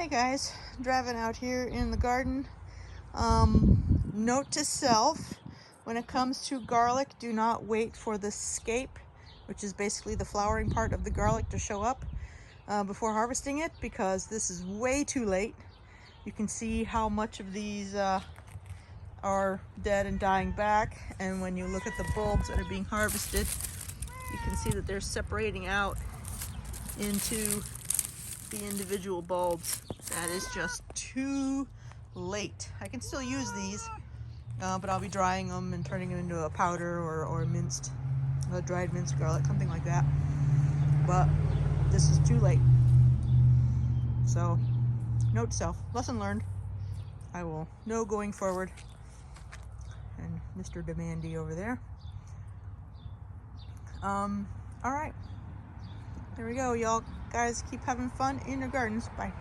Hey guys, driving out here in the garden. Note to self, when it comes to garlic, do not wait for the scape, which is basically the flowering part of the garlic, to show up before harvesting it, because this is way too late. You can see how much of these are dead and dying back, and when you look at the bulbs that are being harvested, you can see that they're separating out into the individual bulbs. That is just too late. I can still use these, but I'll be drying them and turning them into a powder or minced, dried minced garlic, something like that. But this is too late. So, note to self, lesson learned. I will know going forward. And Mr. Demandy over there. All right. There we go, y'all. Guys, keep having fun in your gardens. Bye.